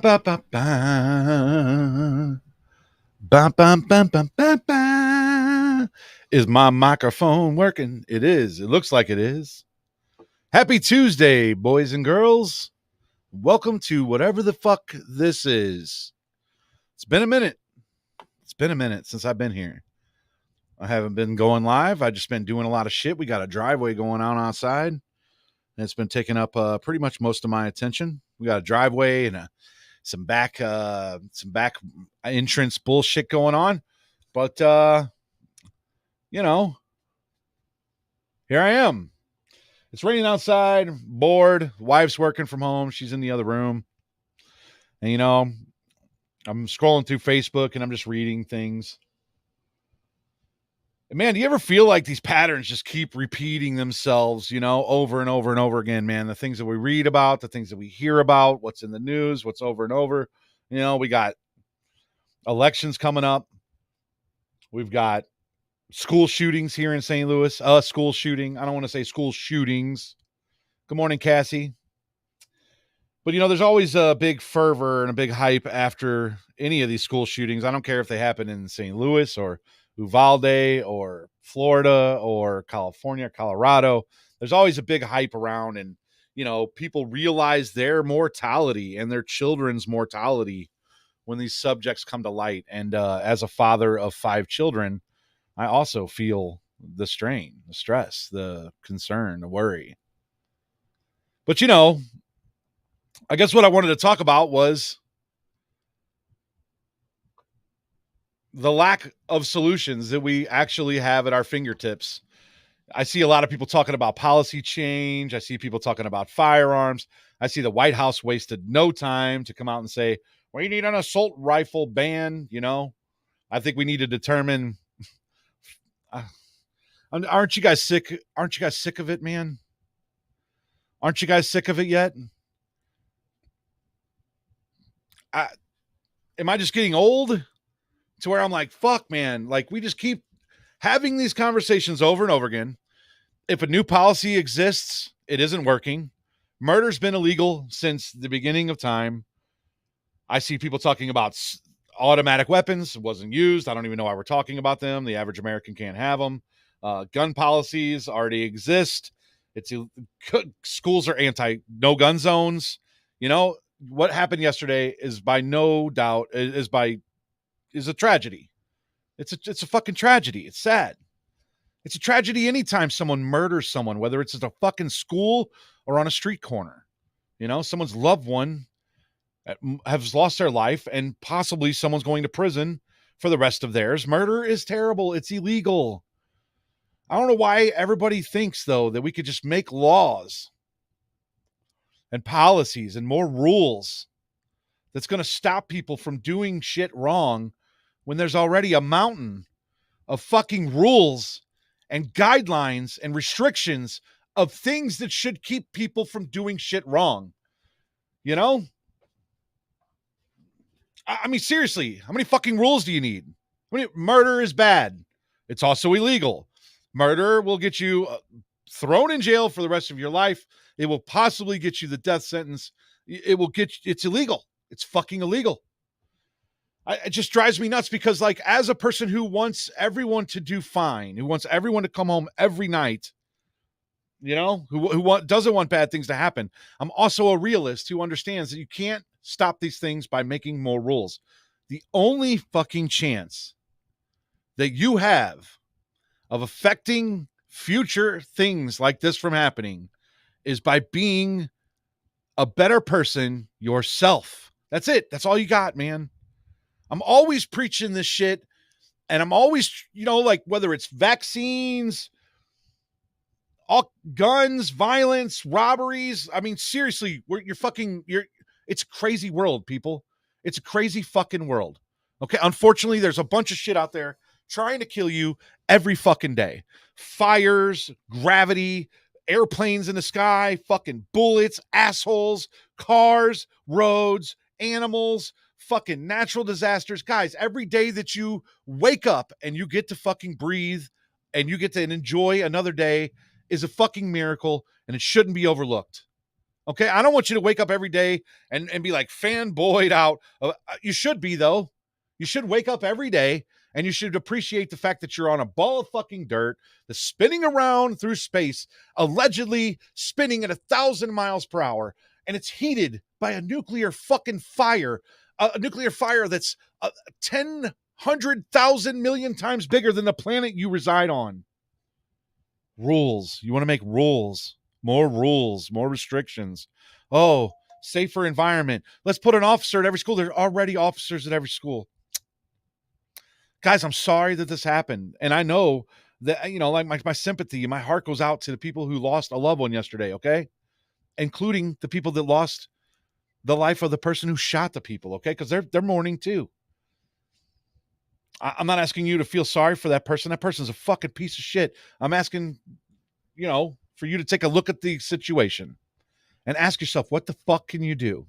Ba, ba, ba. Ba, ba, ba, ba, ba, ba. Is my microphone working? It is. It looks like it is. Happy Tuesday, boys and girls. Welcome to whatever the fuck this is. It's been a minute. It's been a minute since I've been here. I haven't been going live. I just been doing a lot of shit. We got a driveway going on outside, and it's been taking up pretty much most of my attention. We got a driveway and some back entrance bullshit going on. But you know, here I am. It's raining outside, bored. Wife's working from home. She's in the other room. And I'm scrolling through Facebook and I'm just reading things. And man, do you ever feel like these patterns just keep repeating themselves, over and over and over again, man? The things that we read about, the things that we hear about, what's in the news, what's over and over. We got elections coming up. We've got school shootings here in St. Louis. School shooting. I don't want to say school shootings. Good morning, Cassie. But there's always a big fervor and a big hype after any of these school shootings. I don't care if they happen in St. Louis or Uvalde or Florida or California, Colorado. There's always a big hype around, and people realize their mortality and their children's mortality when these subjects come to light. And as a father of 5 children, I also feel the strain, the stress, the concern, the worry. But I guess what I wanted to talk about was the lack of solutions that we actually have at our fingertips. I see a lot of people talking about policy change. I see people talking about firearms. I see the White House wasted no time to come out and say, we need an assault rifle ban. I think we need to determine. Aren't you guys sick? Aren't you guys sick of it, man? Aren't you guys sick of it yet? Am I just getting old to where I'm like, fuck, man? Like, we just keep having these conversations over and over again. If a new policy exists, it isn't working. Murder's been illegal since the beginning of time. I see people talking about automatic weapons. It wasn't used. I don't even know why we're talking about them. The average American can't have them. Gun policies already exist. Schools are no gun zones. What happened yesterday is by no doubt is a tragedy. It's a fucking tragedy. It's sad. It's a tragedy anytime someone murders someone, whether it's at a fucking school or on a street corner. Someone's loved one has lost their life, and possibly someone's going to prison for the rest of theirs. Murder is terrible. It's illegal. I don't know why everybody thinks, though, that we could just make laws and policies and more rules that's going to stop people from doing shit wrong when there's already a mountain of fucking rules and guidelines and restrictions of things that should keep people from doing shit wrong. I mean, seriously, how many fucking rules do you need? Murder is bad. It's also illegal. Murder will get you thrown in jail for the rest of your life. It will possibly get you the death sentence. It's illegal. It's fucking illegal. It just drives me nuts because, like, as a person who wants everyone to do fine, who wants everyone to come home every night, who doesn't want bad things to happen, I'm also a realist who understands that you can't stop these things by making more rules. The only fucking chance that you have of affecting future things like this from happening is by being a better person yourself. That's it. That's all you got, man. I'm always preaching this shit, and I'm always, like, whether it's vaccines, all guns, violence, robberies. I mean, seriously, it's a crazy world, people. It's a crazy fucking world. Okay. Unfortunately, there's a bunch of shit out there trying to kill you every fucking day. Fires, gravity, airplanes in the sky, fucking bullets, assholes, cars, roads, animals, fucking natural disasters. Guys, every day that you wake up and you get to fucking breathe and you get to enjoy another day is a fucking miracle, and it shouldn't be overlooked. Okay, I don't want you to wake up every day and be like fanboyed out. You should be, though. You should wake up every day and you should appreciate the fact that you're on a ball of fucking dirt that's spinning around through space, allegedly spinning at 1,000 miles per hour, and it's heated by a nuclear fucking fire, a nuclear fire that's 1,000 million times bigger than the planet you reside on. Rules. You want to make rules. More restrictions. Oh, safer environment. Let's put an officer at every school. There are already officers at every school. Guys, I'm sorry that this happened. And I know that, like my sympathy, my heart goes out to the people who lost a loved one yesterday, okay? Including the people that lost the life of the person who shot the people, okay? Because they're mourning too. I'm not asking you to feel sorry for that person. That person's a fucking piece of shit. I'm asking, for you to take a look at the situation and ask yourself, what the fuck can you do?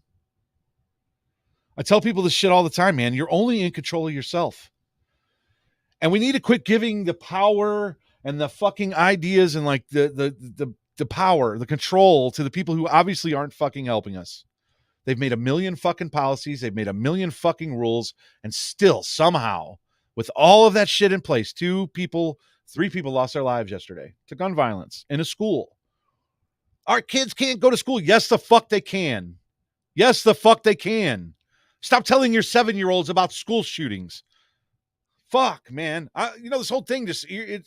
I tell people this shit all the time, man. You're only in control of yourself. And we need to quit giving the power and the fucking ideas and like the power, the control to the people who obviously aren't fucking helping us. They've made a million fucking policies. They've made a million fucking rules. And still, somehow, with all of that shit in place, 3 people lost their lives yesterday to gun violence in a school. Our kids can't go to school. Yes, the fuck they can. Yes, the fuck they can. Stop telling your 7-year-olds about school shootings. Fuck, man. This whole thing just they're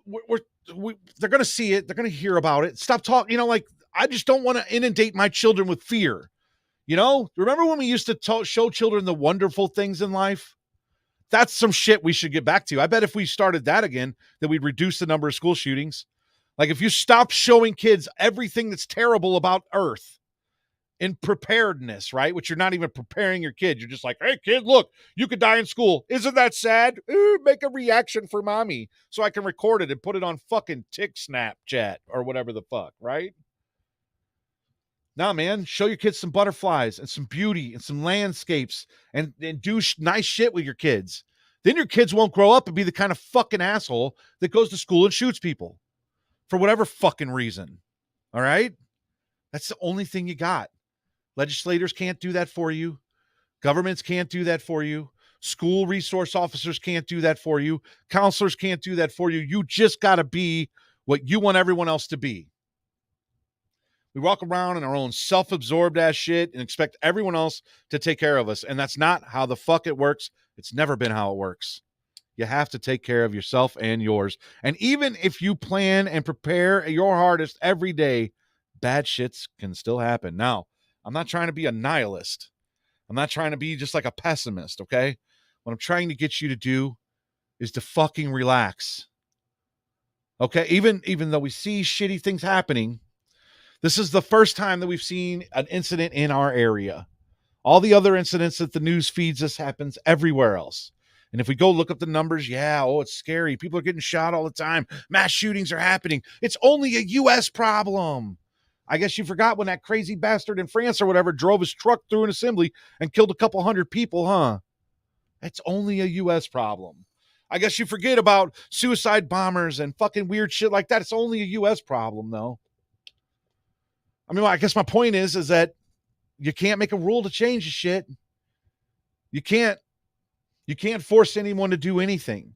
going to see it. They're going to hear about it. Stop talking. I just don't want to inundate my children with fear. Remember when we used to show children the wonderful things in life? That's some shit we should get back to. I bet if we started that again, that we'd reduce the number of school shootings. Like if you stop showing kids everything that's terrible about Earth in preparedness, right? Which you're not even preparing your kid. You're just like, hey, kid, look, you could die in school. Isn't that sad? Ooh, make a reaction for mommy so I can record it and put it on fucking Snapchat or whatever the fuck, right? Nah, man, show your kids some butterflies and some beauty and some landscapes and do nice shit with your kids. Then your kids won't grow up and be the kind of fucking asshole that goes to school and shoots people for whatever fucking reason. All right? That's the only thing you got. Legislators can't do that for you. Governments can't do that for you. School resource officers can't do that for you. Counselors can't do that for you. You just got to be what you want everyone else to be. We walk around in our own self-absorbed ass shit and expect everyone else to take care of us. And that's not how the fuck it works. It's never been how it works. You have to take care of yourself and yours. And even if you plan and prepare your hardest every day, bad shits can still happen. Now, I'm not trying to be a nihilist. I'm not trying to be just like a pessimist, okay? What I'm trying to get you to do is to fucking relax. Okay? Even though we see shitty things happening, this is the first time that we've seen an incident in our area. All the other incidents that the news feeds us happens everywhere else. And if we go look up the numbers, it's scary. People are getting shot all the time. Mass shootings are happening. It's only a U.S. problem. I guess you forgot when that crazy bastard in France or whatever drove his truck through an assembly and killed a couple hundred people, huh? It's only a U.S. problem. I guess you forget about suicide bombers and fucking weird shit like that. It's only a U.S. problem, though. I mean, I guess my point is that you can't make a rule to change the shit. You can't force anyone to do anything.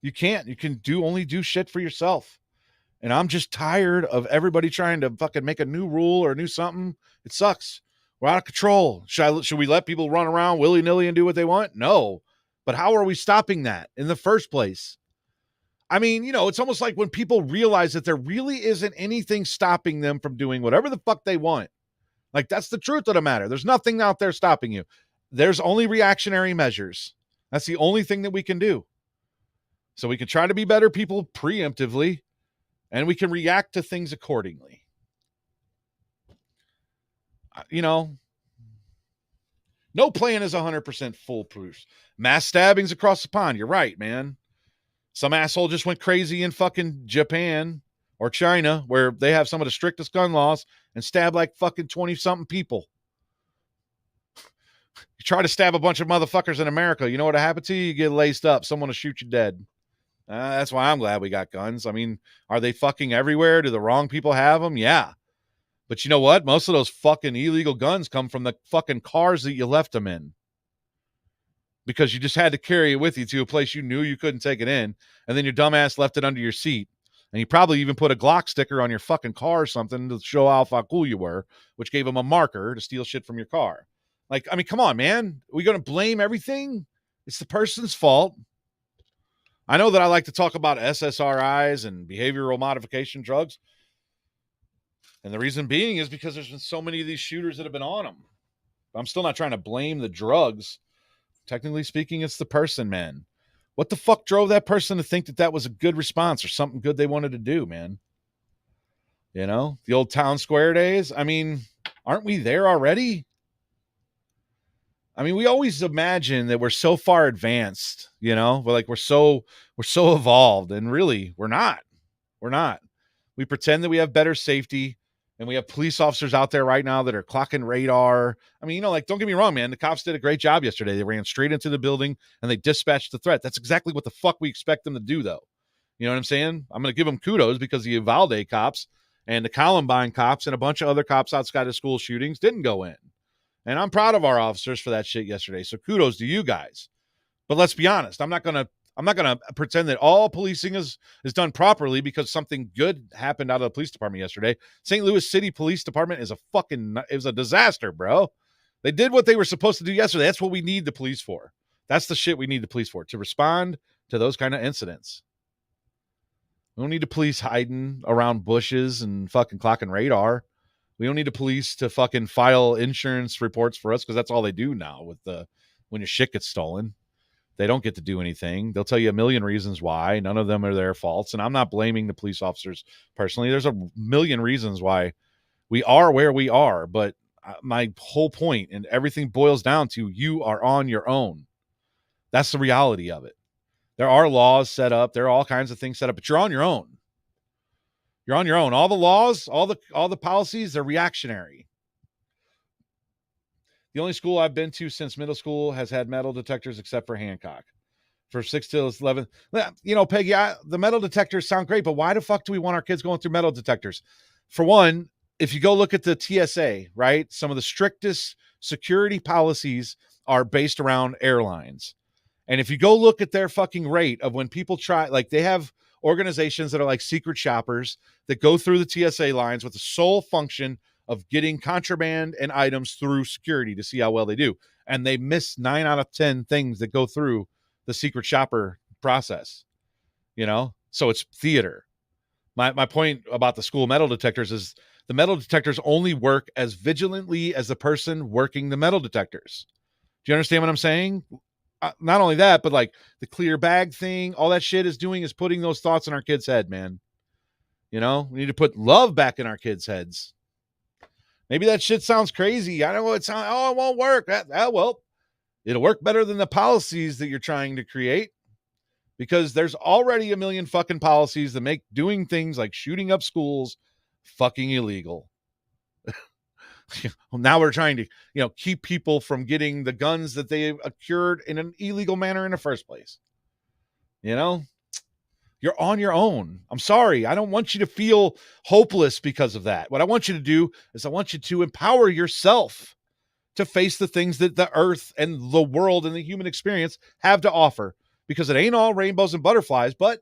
You can't. You can only do shit for yourself. And I'm just tired of everybody trying to fucking make a new rule or a new something. It sucks. We're out of control. Should we let people run around willy-nilly and do what they want? No. But how are we stopping that in the first place? I mean, it's almost like when people realize that there really isn't anything stopping them from doing whatever the fuck they want. Like, that's the truth of the matter. There's nothing out there stopping you. There's only reactionary measures. That's the only thing that we can do. So we can try to be better people preemptively, and we can react to things accordingly. No plan is 100% foolproof. Mass stabbings across the pond. You're right, man. Some asshole just went crazy in fucking Japan or China, where they have some of the strictest gun laws, and stabbed like fucking 20-something people. You try to stab a bunch of motherfuckers in America, you know what'll happen to you? You get laced up. Someone will shoot you dead. That's why I'm glad we got guns. I mean, are they fucking everywhere? Do the wrong people have them? Yeah. But you know what? Most of those fucking illegal guns come from the fucking cars that you left them in, because you just had to carry it with you to a place you knew you couldn't take it in, and then your dumbass left it under your seat. And you probably even put a Glock sticker on your fucking car or something to show how cool you were, which gave them a marker to steal shit from your car. Like, I mean, come on, man. Are we going to blame everything? It's the person's fault. I know that I like to talk about SSRIs and behavioral modification drugs. And the reason being is because there's been so many of these shooters that have been on them. I'm still not trying to blame the drugs. Technically speaking, it's the person, man. What the fuck drove that person to think that that was a good response or something good they wanted to do, man? You know, the old town square days. I mean, aren't we there already? I mean, we always imagine that we're so far advanced, you know, we're so evolved, and really we're not. We're not. We pretend that we have better safety, and we have police officers out there right now that are clocking radar. I mean, you know, like, don't get me wrong, man. The cops did a great job yesterday. They ran straight into the building and they dispatched the threat. That's exactly what the fuck we expect them to do, though. You know what I'm saying? I'm going to give them kudos because the Uvalde cops and the Columbine cops and a bunch of other cops outside of school shootings didn't go in. And I'm proud of our officers for that shit yesterday. So kudos to you guys. But let's be honest. I'm not going to pretend that all policing is done properly because something good happened out of the police department yesterday. St. Louis City Police Department is it was a disaster, bro. They did what they were supposed to do yesterday. That's what we need the police for. That's the shit we need the police for, to respond to those kind of incidents. We don't need the police hiding around bushes and fucking clocking radar. We don't need the police to fucking file insurance reports for us, because that's all they do now when your shit gets stolen. They don't get to do anything. They'll tell you a million reasons why. None of them are their faults. And I'm not blaming the police officers personally. There's a million reasons why we are where we are. But my whole point, and everything boils down to, you are on your own. That's the reality of it. There are laws set up. There are all kinds of things set up, but you're on your own. You're on your own. All the laws, all the policies, they're reactionary. The only school I've been to since middle school has had metal detectors except for Hancock. For 6 to 11. You know, Peggy, the metal detectors sound great, but why the fuck do we want our kids going through metal detectors? For one, if you go look at the TSA, right, some of the strictest security policies are based around airlines. And if you go look at their fucking rate of when people try, like, they have organizations that are like secret shoppers that go through the TSA lines with the sole function of getting contraband and items through security to see how well they do. And they miss 9 out of 10 things that go through the secret shopper process, you know? So it's theater. My point about the school metal detectors is the metal detectors only work as vigilantly as the person working the metal detectors. Do you understand what I'm saying? Not only that, but like the clear bag thing, all that shit is doing is putting those thoughts in our kids' head, man. You know, we need to put love back in our kids' heads. Maybe that shit sounds crazy. I don't know. It won't work. Well, it'll work better than the policies that you're trying to create, because there's already a million fucking policies that make doing things like shooting up schools fucking illegal. Now we're trying to, you know, keep people from getting the guns that they acquired in an illegal manner in the first place. You know, you're on your own. I'm sorry. I don't want you to feel hopeless because of that. What I want you to do is I want you to empower yourself to face the things that the earth and the world and the human experience have to offer, because it ain't all rainbows and butterflies. But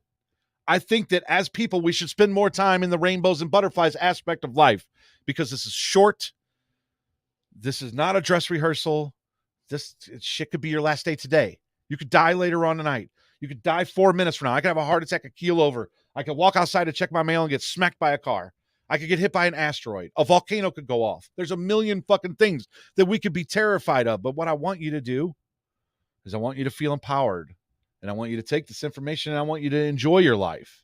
I think that as people, we should spend more time in the rainbows and butterflies aspect of life, because this is short. This is not a dress rehearsal. This shit could be your last day today. You could die later on tonight. You could die 4 minutes from now. I could have a heart attack, a keel over. I could walk outside to check my mail and get smacked by a car. I could get hit by an asteroid. A volcano could go off. There's a million fucking things that we could be terrified of. But what I want you to do is I want you to feel empowered. And I want you to take this information and I want you to enjoy your life.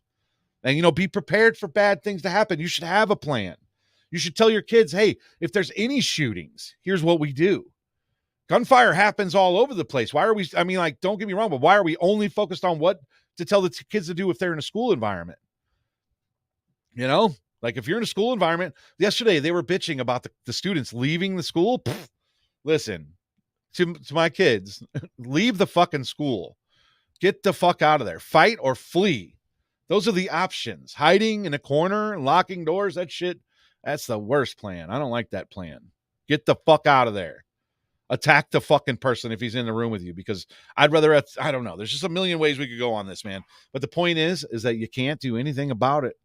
And, you know, be prepared for bad things to happen. You should have a plan. You should tell your kids, hey, if there's any shootings, here's what we do. Gunfire happens all over the place. Why are we, I mean, like, don't get me wrong, but why are we only focused on what to tell the kids to do if they're in a school environment? You know, like if you're in a school environment, yesterday they were bitching about the students leaving the school. Pfft, listen, to my kids, leave the fucking school. Get the fuck out of there. Fight or flee. Those are the options. Hiding in a corner, locking doors, that shit. That's the worst plan. I don't like that plan. Get the fuck out of there. Attack the fucking person if he's in the room with you, because I'd rather, I don't know. There's just a million ways we could go on this, man. But the point is that you can't do anything about it.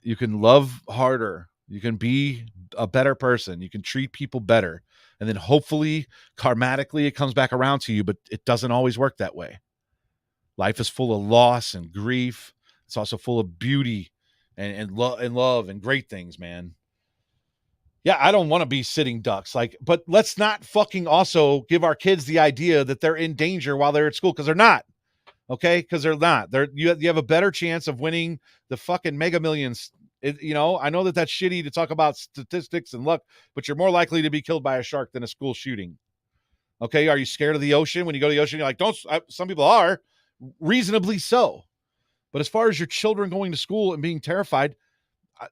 You can love harder. You can be a better person. You can treat people better. And then hopefully, karmatically, it comes back around to you, but it doesn't always work that way. Life is full of loss and grief. It's also full of beauty and love and great things, man. Yeah, I don't want to be sitting ducks. But let's not fucking also give our kids the idea that they're in danger while they're at school, because they're not. Okay, because they're not. You have a better chance of winning the fucking Mega Millions. I know that's shitty to talk about statistics and luck, but you're more likely to be killed by a shark than a school shooting. Okay, are you scared of the ocean? When you go to the ocean, you're like, don't. Some people are, reasonably so. But as far as your children going to school and being terrified,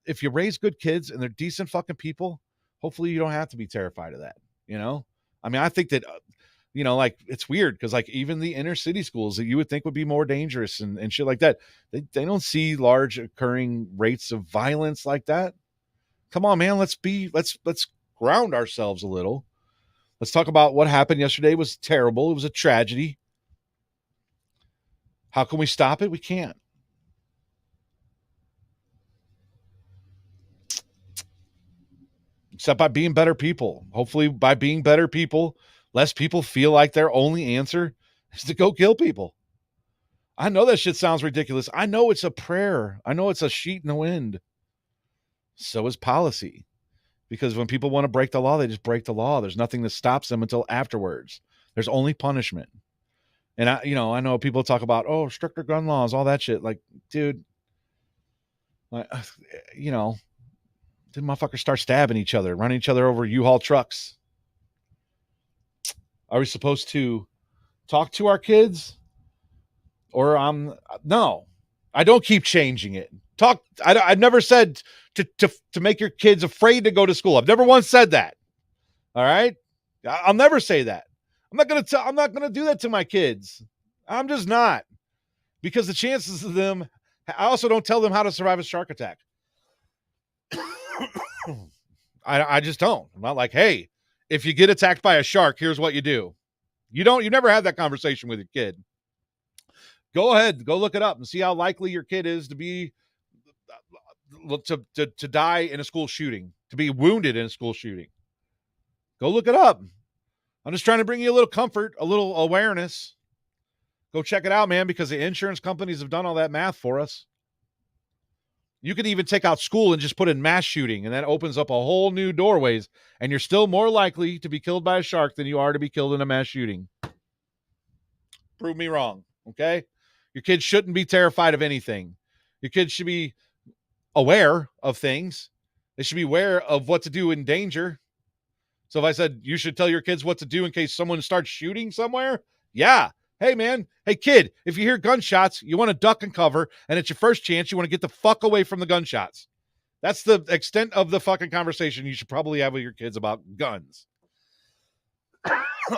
if you raise good kids and they're decent fucking people, hopefully you don't have to be terrified of that. I mean, I think that, it's weird because even the inner city schools that you would think would be more dangerous and shit like that, they don't see large occurring rates of violence like that. Come on, man. Let's ground ourselves a little. Let's talk about what happened yesterday. It was terrible. It was a tragedy. How can we stop it? We can't. Except by being better people. Hopefully, by being better people, less people feel like their only answer is to go kill people. I know that shit sounds ridiculous. I know it's a prayer. I know it's a sheet in the wind. So is policy. Because when people want to break the law, they just break the law. There's nothing that stops them until afterwards. There's only punishment. And I know people talk about, stricter gun laws, all that shit. Like, dude, the motherfuckers start stabbing each other, running each other over U-Haul trucks. Are we supposed to talk to our kids? Or no, I don't keep changing it. I've never said to make your kids afraid to go to school. I've never once said that. All right. I'll never say that. I'm not going to do that to my kids. I'm just not, because the chances of them, I also don't tell them how to survive a shark attack. I just don't. I'm not like, hey, if you get attacked by a shark, here's what you do. You never have that conversation with your kid. Go ahead, go look it up and see how likely your kid is to be to die in a school shooting, to be wounded in a school shooting. Go look it up. I'm just trying to bring you a little comfort, a little awareness. Go check it out, man, because the insurance companies have done all that math for us. You could even take out school and just put in mass shooting, and that opens up a whole new doorways, and you're still more likely to be killed by a shark than you are to be killed in a mass shooting. Prove me wrong, okay? Your kids shouldn't be terrified of anything. Your kids should be aware of things. They should be aware of what to do in danger. So if I said you should tell your kids what to do in case someone starts shooting somewhere, yeah. Hey, man. Hey, kid, if you hear gunshots, you want to duck and cover, and it's your first chance, you want to get the fuck away from the gunshots. That's the extent of the fucking conversation you should probably have with your kids about guns.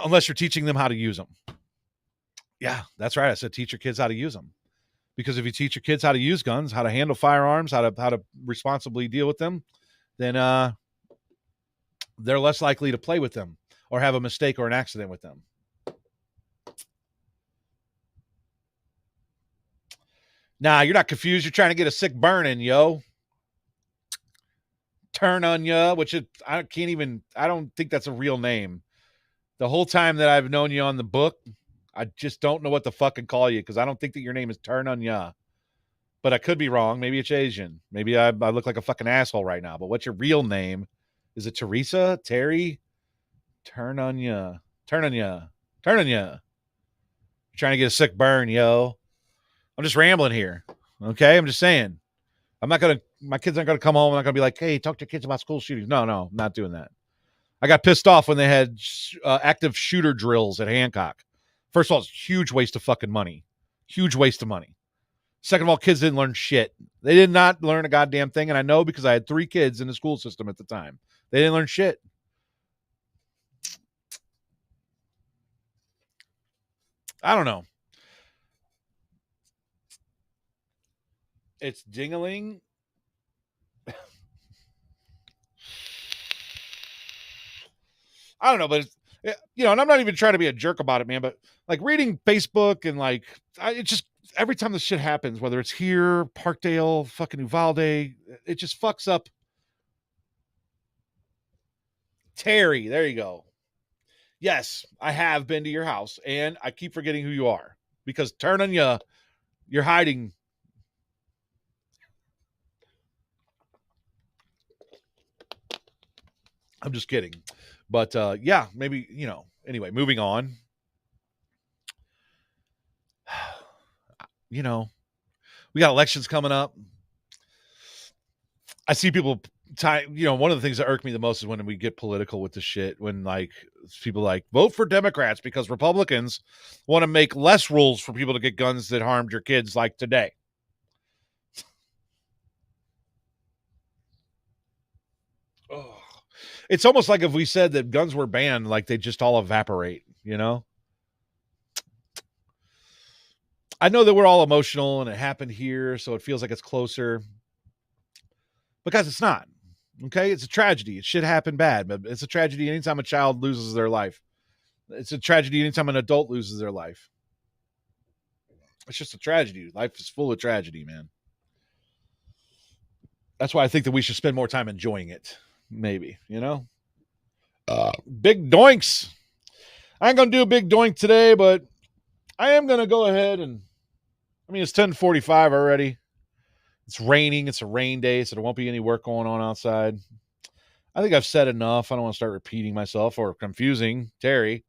Unless you're teaching them how to use them. Yeah, that's right. I said teach your kids how to use them. Because if you teach your kids how to use guns, how to handle firearms, how to responsibly deal with them, then they're less likely to play with them or have a mistake or an accident with them. Nah, you're not confused. You're trying to get a sick burning, yo. Turn on ya, which I don't think that's a real name. The whole time that I've known you on the book, I just don't know what to fucking call you, because I don't think that your name is Turn on ya. But I could be wrong. Maybe it's Asian. Maybe I look like a fucking asshole right now. But what's your real name? Is it Teresa? Terry? Turn on ya. Turn on ya. Turn on ya. Trying to get a sick burn, yo. I'm just rambling here. Okay? I'm just saying. My kids aren't going to come home and I'm going to be like, hey, talk to your kids about school shootings. No, I'm not doing that. I got pissed off when they had active shooter drills at Hancock. First of all, it's a huge waste of fucking money. Huge waste of money. Second of all, kids didn't learn shit. They did not learn a goddamn thing. And I know because I had 3 kids in the school system at the time. They didn't learn shit. I don't know. It's Dingaling. I don't know, but it's, and I'm not even trying to be a jerk about it, man, but like reading Facebook and like, it just, every time this shit happens, whether it's here, Parkdale, fucking Uvalde, it just fucks up. Terry, there you go. Yes, I have been to your house, and I keep forgetting who you are because turning you're hiding. I'm just kidding. But yeah, maybe, anyway, moving on. We got elections coming up. I see people one of the things that irk me the most is when we get political with the shit, when like people like vote for Democrats because Republicans want to make less rules for people to get guns that harmed your kids like today. Oh. It's almost like if we said that guns were banned, like they just all evaporate, I know that we're all emotional and it happened here, so it feels like it's closer. Because it's not. Okay? It's a tragedy. It should happen bad, but it's a tragedy anytime a child loses their life. It's a tragedy anytime an adult loses their life. It's just a tragedy. Life is full of tragedy, man. That's why I think that we should spend more time enjoying it. Maybe, Big doinks. I ain't going to do a big doink today, but I am going to go ahead and, it's 10:45 already. It's raining. It's a rain day, so there won't be any work going on outside. I think I've said enough. I don't want to start repeating myself or confusing Terry.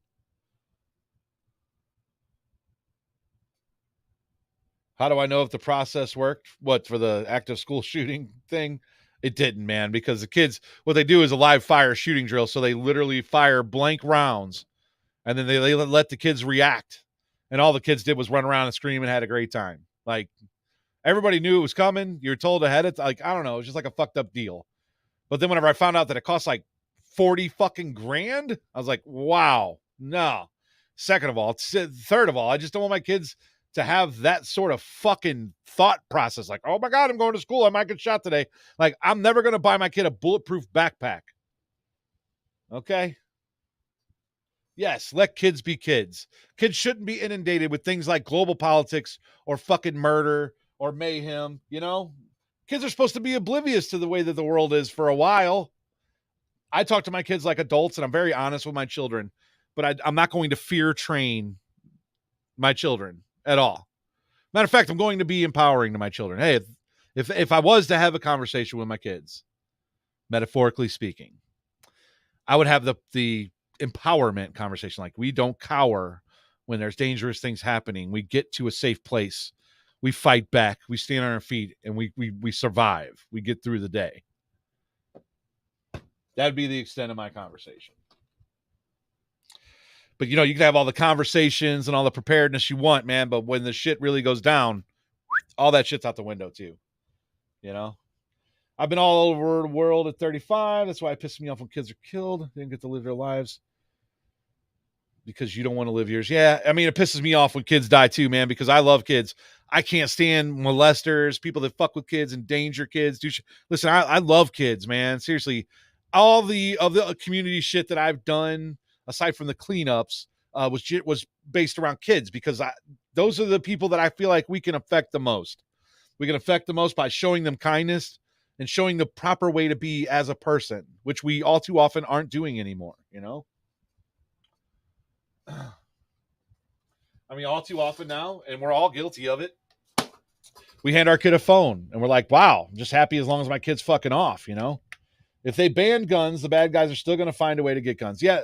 How do I know if the process worked? What, for the active school shooting thing? It didn't, man, because the kids, what they do is a live fire shooting drill. So they literally fire blank rounds and then they let the kids react. And all the kids did was run around and scream and had a great time. Like, everybody knew it was coming. You're told ahead. It's like, I don't know. It's just like a fucked up deal. But then whenever I found out that it cost like 40 fucking grand, I was like, wow, no. Second of all, third of all, I just don't want my kids to have that sort of fucking thought process. Like, oh my God, I'm going to school. I might get shot today. Like, I'm never going to buy my kid a bulletproof backpack. Okay. Yes, let kids be kids. Kids shouldn't be inundated with things like global politics or fucking murder or mayhem, Kids are supposed to be oblivious to the way that the world is for a while. I talk to my kids like adults, and I'm very honest with my children, but I'm not going to fear train my children at all. Matter of fact, I'm going to be empowering to my children. Hey, if I was to have a conversation with my kids, metaphorically speaking, I would have the empowerment conversation. Like, we don't cower when there's dangerous things happening. We get to a safe place. We fight back. We stand on our feet, and we survive. We get through the day. That'd be the extent of my conversation. But, you can have all the conversations and all the preparedness you want, man. But when the shit really goes down, all that shit's out the window too. I've been all over the world at 35. That's why it pisses me off when kids are killed. They didn't get to live their lives because you don't want to live yours. Yeah, it pisses me off when kids die too, man, because I love kids. I can't stand molesters, people that fuck with kids, endanger kids. Listen, I love kids, man. Seriously, all of the community shit that I've done, aside from the cleanups, was based around kids, because those are the people that I feel like we can affect the most. We can affect the most by showing them kindness and showing the proper way to be as a person, which we all too often aren't doing anymore, all too often now, and we're all guilty of it. We hand our kid a phone and we're like, wow, I'm just happy as long as my kid's fucking off, If they ban guns, the bad guys are still going to find a way to get guns. Yeah,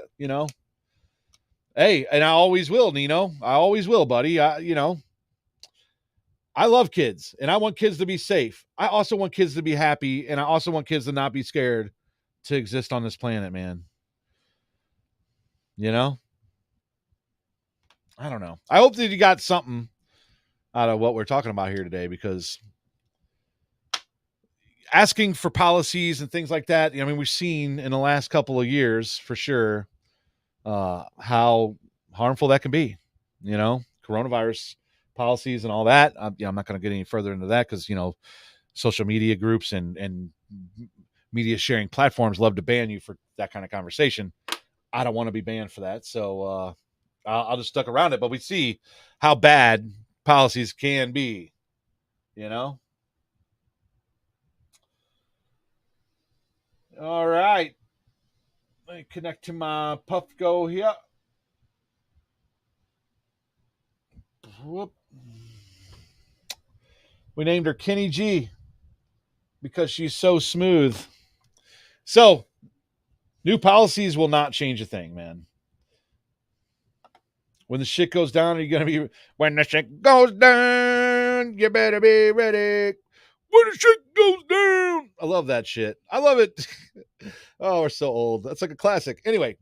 Hey, and I always will, Nino. I always will, buddy. I love kids, and I want kids to be safe. I also want kids to be happy, and I also want kids to not be scared to exist on this planet, man. I don't know. I hope that you got something out of what we're talking about here today, because asking for policies and things like that, we've seen in the last couple of years for sure how harmful that can be. Coronavirus policies and all that. I'm not going to get any further into that because social media groups and media sharing platforms love to ban you for that kind of conversation. I don't want to be banned for that. So I'll just stuck around it. But we see how bad policies can be, you know? All right. Let me connect to my Puffco here. Whoop. We named her Kenny G because she's so smooth. So, new policies will not change a thing, man. When the shit goes down, are you going to be, when the shit goes down, you better be ready. When the shit goes down. I love that shit. I love it. Oh, we're so old. That's like a classic. Anyway.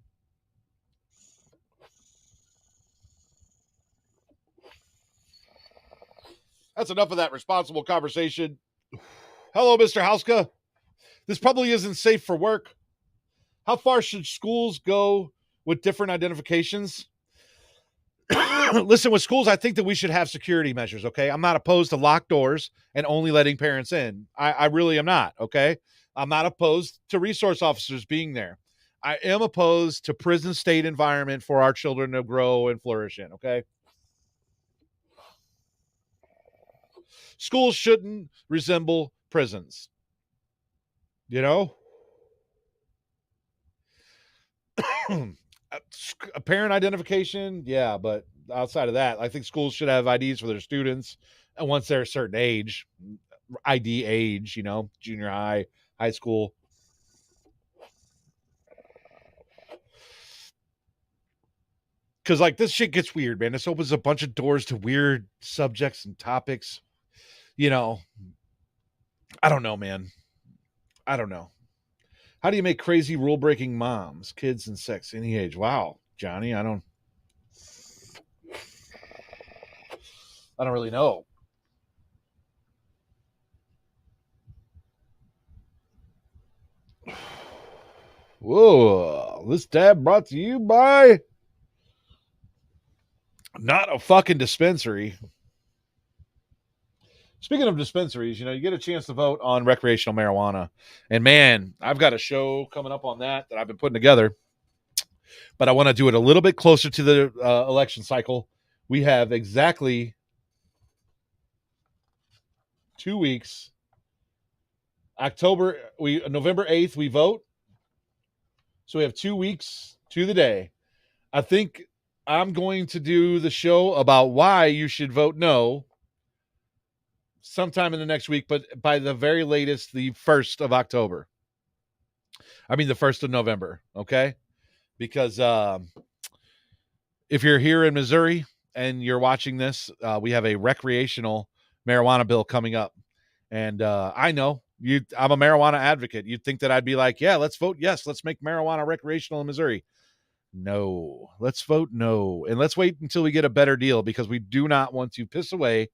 That's enough of that responsible conversation. Hello, Mr. Hauska. This probably isn't safe for work. How far should schools go with different identifications? Listen, with schools, I think that we should have security measures, okay? I'm not opposed to locked doors and only letting parents in. I really am not, okay? I'm not opposed to resource officers being there. I am opposed to prison state environment for our children to grow and flourish in, okay? Schools shouldn't resemble prisons. You know? A parent identification, yeah, but outside of that, I think schools should have IDs for their students. And once they're a certain age, ID age, junior high, high school. Because, like, this shit gets weird, man. This opens a bunch of doors to weird subjects and topics. I don't know, man. I don't know. How do you make crazy rule breaking moms, kids, and sex any age? Wow, Johnny, I don't really know. Whoa, this tab brought to you by not a fucking dispensary. Speaking of dispensaries, you get a chance to vote on recreational marijuana. And man, I've got a show coming up on that I've been putting together. But I want to do it a little bit closer to the election cycle. We have exactly 2 weeks. November 8th, we vote. So we have 2 weeks to the day. I think I'm going to do the show about why you should vote no sometime in the next week, but by the very latest, the 1st of October. I mean, the 1st of November, okay? Because if you're here in Missouri and you're watching this, we have a recreational marijuana bill coming up. And I know I'm a marijuana advocate. You'd think that I'd be like, yeah, let's vote yes. Let's make marijuana recreational in Missouri. No, let's vote no. And let's wait until we get a better deal because we do not want to piss away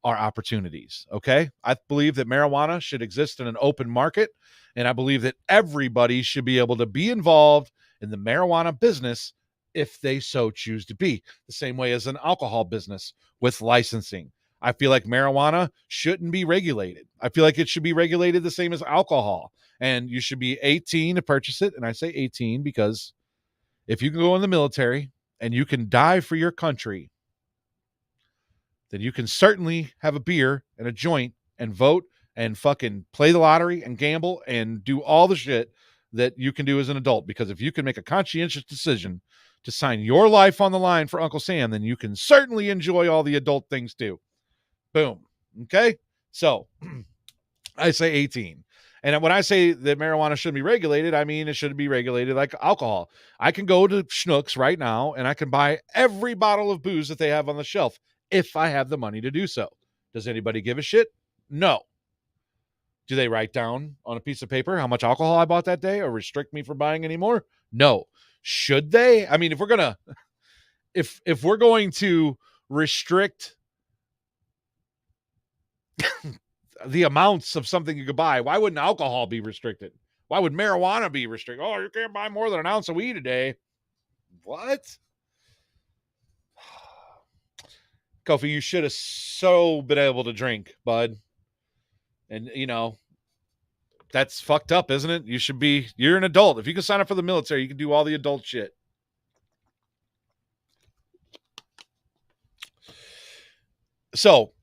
our opportunities. Okay. I believe that marijuana should exist in an open market. And I believe that everybody should be able to be involved in the marijuana business if they so choose to be, the same way as an alcohol business with licensing. I feel like marijuana shouldn't be regulated. I feel like it should be regulated the same as alcohol. And you should be 18 to purchase it. And I say 18 because if you can go in the military and you can die for your country, then you can certainly have a beer and a joint and vote and fucking play the lottery and gamble and do all the shit that you can do as an adult. Because if you can make a conscientious decision to sign your life on the line for Uncle Sam, then you can certainly enjoy all the adult things too. Boom. Okay. So I say 18. And when I say that marijuana shouldn't be regulated, I mean it shouldn't be regulated like alcohol. I can go to Schnucks right now and I can buy every bottle of booze that they have on the shelf if I have the money to do so. Does anybody give a shit? No. Do they write down on a piece of paper how much alcohol I bought that day or restrict me from buying any more? No. Should they? I mean, if we're going to restrict the amounts of something you could buy, why wouldn't alcohol be restricted? Why would marijuana be restricted? Oh, you can't buy more than an ounce of weed a day. What? Kofi, you should have so been able to drink, bud. And, That's fucked up, isn't it? You're an adult. If you can sign up for the military, you can do all the adult shit. So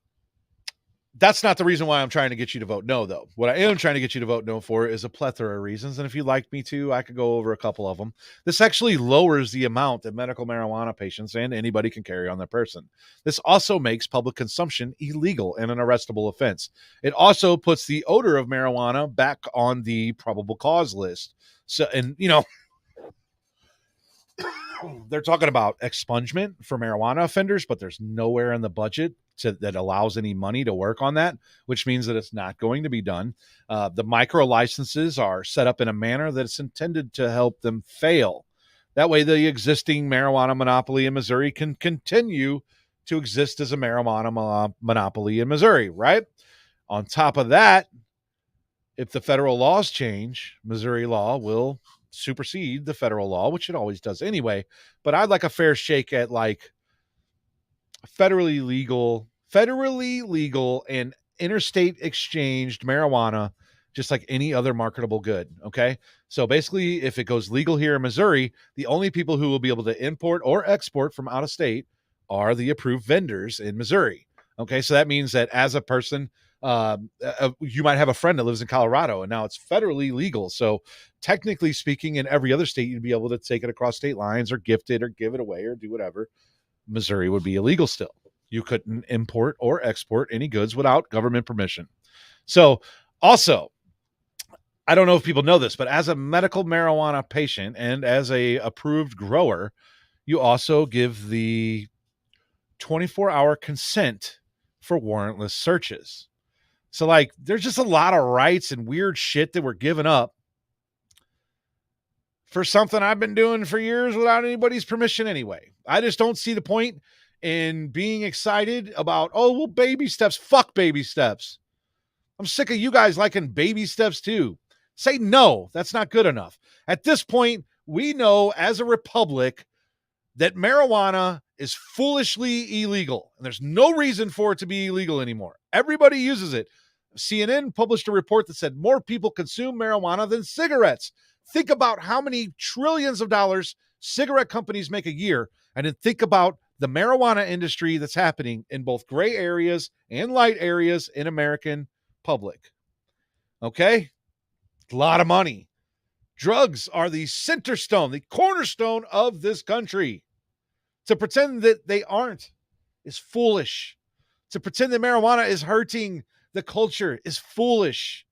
that's not the reason why I'm trying to get you to vote no, though. What I am trying to get you to vote no for is a plethora of reasons. And if you'd like me to, I could go over a couple of them. This actually lowers the amount that medical marijuana patients and anybody can carry on their person. This also makes public consumption illegal and an arrestable offense. It also puts the odor of marijuana back on the probable cause list. So, and they're talking about expungement for marijuana offenders, but there's nowhere in the budget that allows any money to work on that, which means that it's not going to be done. The micro licenses are set up in a manner that it's intended to help them fail. That way, the existing marijuana monopoly in Missouri can continue to exist as a marijuana monopoly in Missouri, right? On top of that, if the federal laws change, Missouri law will supersede the federal law, which it always does anyway. But I'd like a fair shake at like federally legal and interstate exchanged marijuana, just like any other marketable good. Okay. So basically, if it goes legal here in Missouri, the only people who will be able to import or export from out of state are the approved vendors in Missouri. Okay. So that means that as a person, you might have a friend that lives in Colorado and now it's federally legal. So technically speaking, in every other state, you'd be able to take it across state lines or gift it or give it away or do whatever. Missouri would be illegal still. You couldn't import or export any goods without government permission. So also, I don't know if people know this, but as a medical marijuana patient and as a approved grower, you also give the 24-hour consent for warrantless searches. So like there's just a lot of rights and weird shit that we're giving up for something I've been doing for years without anybody's permission anyway. I just don't see the point in being excited about, oh, well, baby steps. Fuck baby steps. I'm sick of you guys liking baby steps too. Say no, that's not good enough. At this point, we know as a republic that marijuana is foolishly illegal, and there's no reason for it to be illegal anymore. Everybody uses it. CNN published a report that said more people consume marijuana than cigarettes. Think about how many trillions of dollars cigarette companies make a year, and then think about the marijuana industry that's happening in both gray areas and light areas in American public. Okay? A lot of money. Drugs are the center stone, the cornerstone of this country. To pretend that they aren't is foolish. To pretend that marijuana is hurting the culture is foolish.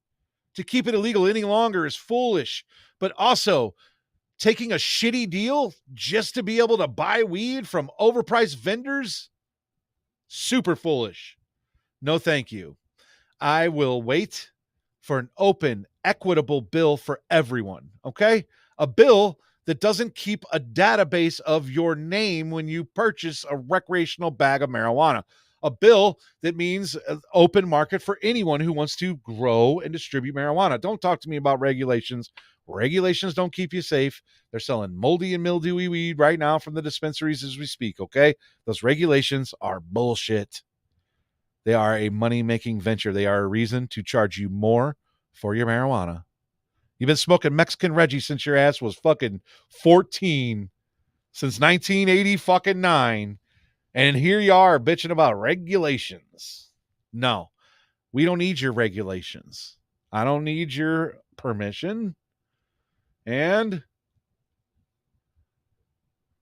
To keep it illegal any longer is foolish. But also, taking a shitty deal just to be able to buy weed from overpriced vendors, super foolish. No, thank you. I will wait for an open, equitable bill for everyone, okay? A bill that doesn't keep a database of your name when you purchase a recreational bag of marijuana. A bill that means an open market for anyone who wants to grow and distribute marijuana. Don't talk to me about regulations. Regulations don't keep you safe. They're selling moldy and mildewy weed right now from the dispensaries as we speak, okay? Those regulations are bullshit. They are a money-making venture. They are a reason to charge you more for your marijuana. You've been smoking Mexican Reggie since your ass was fucking 14, since 1989, and here you are bitching about regulations. No, we don't need your regulations. I don't need your permission. And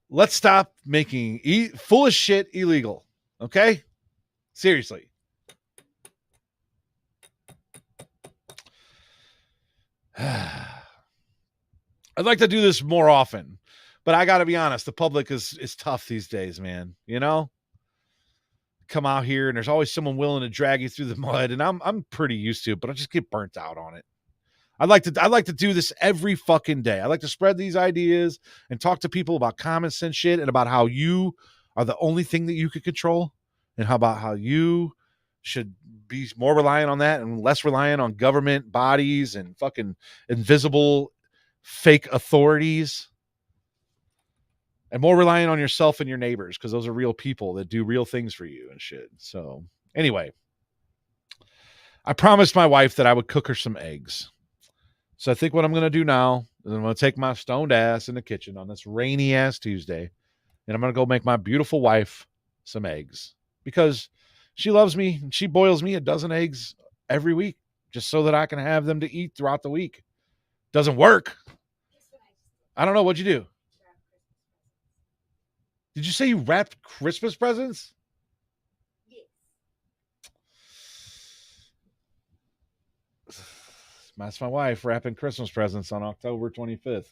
let's stop making foolish shit illegal. Okay? Seriously. I'd like to do this more often, but I got to be honest. The public is tough these days, man. You know, come out here and there's always someone willing to drag you through the mud, and I'm pretty used to it, but I just get burnt out on it. I'd like to do this every fucking day. I like to spread these ideas and talk to people about common sense shit and about how you are the only thing that you could control, and how you should be more reliant on that and less reliant on government bodies and fucking invisible fake authorities, and more reliant on yourself and your neighbors, because those are real people that do real things for you and shit. So anyway, I promised my wife that I would cook her some eggs. So I think what I'm going to do now is I'm going to take my stoned ass in the kitchen on this rainy ass Tuesday, and I'm going to go make my beautiful wife some eggs because she loves me and she boils me a dozen eggs every week just so that I can have them to eat throughout the week. Doesn't work. I don't know. What'd you do? Did you say you wrapped Christmas presents? That's my wife wrapping Christmas presents on October 25th.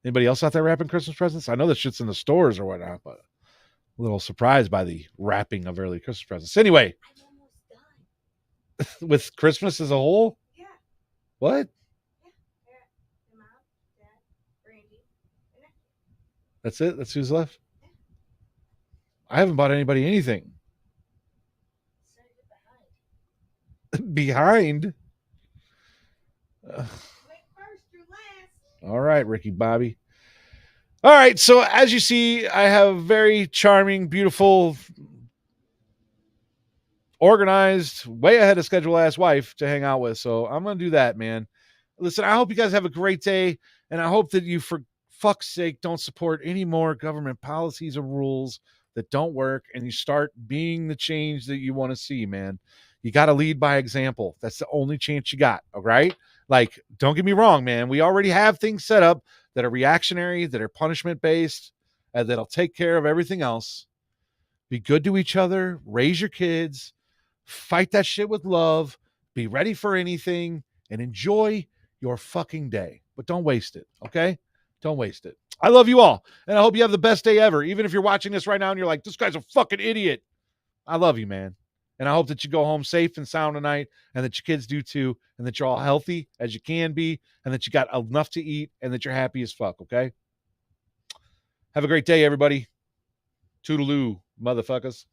Anybody else out there wrapping Christmas presents? I know that shit's in the stores or whatnot, but a little surprised by the wrapping of early Christmas presents. Anyway, with Christmas as a whole? Yeah. What? Yeah. Your mom, dad, Brandy, and I. That's it? That's who's left? I haven't bought anybody anything. So you're behind. Behind? Wait first, you're last. All right, Ricky Bobby. All right, so as you see, I have very charming, beautiful, organized, way ahead of schedule ass wife to hang out with. So I'm going to do that, man. Listen, I hope you guys have a great day, and I hope that you, for fuck's sake, don't support any more government policies or rules that don't work, and you start being the change that you want to see, man. You got to lead by example. That's the only chance you got, all right? Like, don't get me wrong, man. We already have things set up that are reactionary, that are punishment based, that'll take care of everything else. Be good to each other, raise your kids, fight that shit with love, be ready for anything, and enjoy your fucking day. But don't waste it, okay? Don't waste it. I love you all, and I hope you have the best day ever. Even if you're watching this right now and you're like, this guy's a fucking idiot. I love you, man. And I hope that you go home safe and sound tonight, and that your kids do too, and that you're all healthy as you can be, and that you got enough to eat, and that you're happy as fuck, okay? Have a great day, everybody. Toodaloo, motherfuckers.